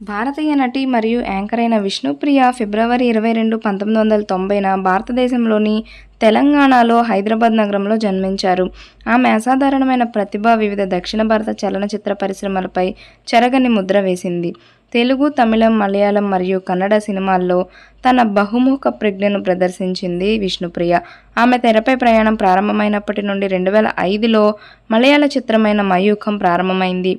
భారతీయ నటి మరియు యాంకర్ అయిన విష్ణుప్రియ ఫిబ్రవరి 22, 1990న భారతదేశంలోని తెలంగాణలో హైదరాబాద్ నగరంలో జన్మించారు. ఆమె అసాధారణమైన ప్రతిభ వివిధ దక్షిణ భారత చలనచిత్ర పరిశ్రమలపై చెరగని ముద్ర వేసింది. తెలుగు, తమిళం, మలయాళం మరియు కన్నడ సినిమాల్లో తన బహుముఖ ప్రజ్ఞను ప్రదర్శించింది విష్ణుప్రియ. ఆమె తెరపై ప్రయాణం ప్రారంభమైనప్పటి నుండి 2005లో మలయాళ చిత్రమైన మయూఖం ప్రారంభమైంది.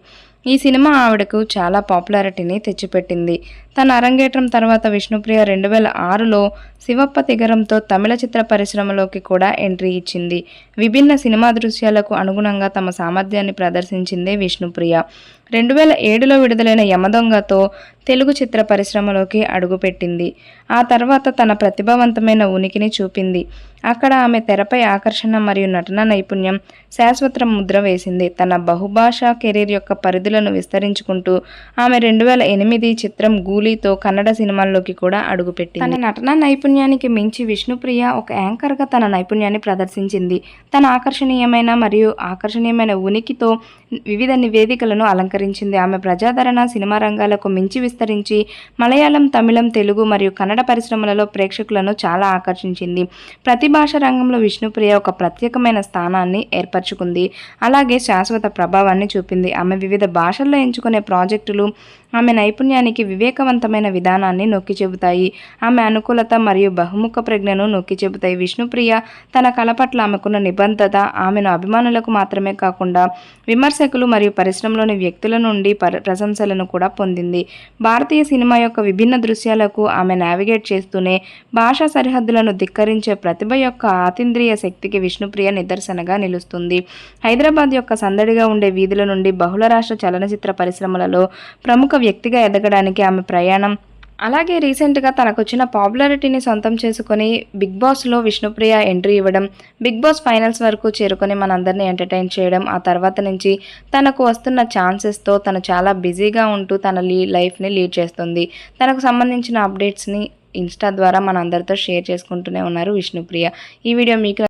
ఈ సినిమా ఆవిడకు చాలా పాపులారిటీని తెచ్చిపెట్టింది. తన అరంగేట్రం తర్వాత విష్ణుప్రియ 2006లో శివప్పతిగరంతో తమిళ చిత్ర పరిశ్రమలోకి కూడా ఎంట్రీ ఇచ్చింది. విభిన్న సినిమా దృశ్యాలకు అనుగుణంగా తమ సామర్థ్యాన్ని ప్రదర్శించిందే విష్ణుప్రియ. 2007లో విడుదలైన యమదొంగతో తెలుగు చిత్ర పరిశ్రమలోకి అడుగుపెట్టింది. ఆ తర్వాత తన ప్రతిభావంతమైన ఉనికిని చూపింది. అక్కడ ఆమె తెరపై ఆకర్షణ మరియు నటన నైపుణ్యం శాశ్వత ముద్ర వేసింది. తన బహుభాషా కెరీర్ యొక్క పరిధులను విస్తరించుకుంటూ ఆమె 2008 చిత్రం గూలీతో కన్నడ సినిమాల్లోకి కూడా అడుగుపెట్టింది. తన నటన నైపుణ్యానికి మించి విష్ణుప్రియ ఒక యాంకర్గా తన నైపుణ్యాన్ని ప్రదర్శించింది. తన ఆకర్షణీయమైన ఉనికితో వివిధ నివేదికలను అలంకరించింది. ఆమె ప్రజాదరణ సినిమా రంగాలకు మించి విస్తరించి మలయాళం, తమిళం, తెలుగు మరియు కన్నడ పరిశ్రమలలో ప్రేక్షకులను చాలా ఆకర్షించింది. ప్రతి భాషా రంగంలో విష్ణుప్రియ ఒక ప్రత్యేకమైన స్థానాన్ని ఏర్పరచుకుంది. అలాగే శాశ్వత ప్రభావాన్ని చూపింది. ఆమె వివిధ భాషల్లో ఎంచుకునే ప్రాజెక్టులు ఆమె నైపుణ్యానికి వివేకవంతమైన విధానాన్ని నొక్కి చెబుతాయి. ఆమె అనుకూలత మరియు బహుముఖ ప్రజ్ఞను నొక్కి చెబుతాయి. విష్ణుప్రియ తన కళ పట్ల ఆమెకున్న నిబద్ధత ఆమెను అభిమానులకు మాత్రమే కాకుండా విమర్శకులు మరియు పరిశ్రమలోని వ్యక్తుల నుండి ప్రశంసలను కూడా పొందింది. భారతీయ సినిమా యొక్క విభిన్న దృశ్యాలకు ఆమె నావిగేట్ చేస్తూనే భాషా సరిహద్దులను ధిక్కరించే ప్రతిభ యొక్క అతీంద్రియ శక్తికి విష్ణుప్రియ నిదర్శనగా నిలుస్తుంది. హైదరాబాద్ యొక్క సందడిగా ఉండే వీధుల నుండి బహుళ రాష్ట్ర చలనచిత్ర పరిశ్రమలలో ప్రముఖ వ్యక్తిగా ఎదగడానికి ఆమె ప్రయాణం, అలాగే రీసెంట్గా తనకొచ్చిన పాపులారిటీని సొంతం చేసుకొని బిగ్ బాస్లో విష్ణుప్రియ ఎంట్రీ ఇవ్వడం, బిగ్ బాస్ ఫైనల్స్ వరకు చేరుకొని మనందరినీ ఎంటర్టైన్ చేయడం, ఆ తర్వాత నుంచి తనకు వస్తున్న ఛాన్సెస్తో తను చాలా బిజీగా ఉంటూ తన లైఫ్ని లీడ్ చేస్తుంది. తనకు సంబంధించిన అప్డేట్స్ని ఇన్స్టా ద్వారా మనందరితో షేర్ చేసుకుంటూనే ఉన్నారు విష్ణుప్రియ. ఈ వీడియో మీకు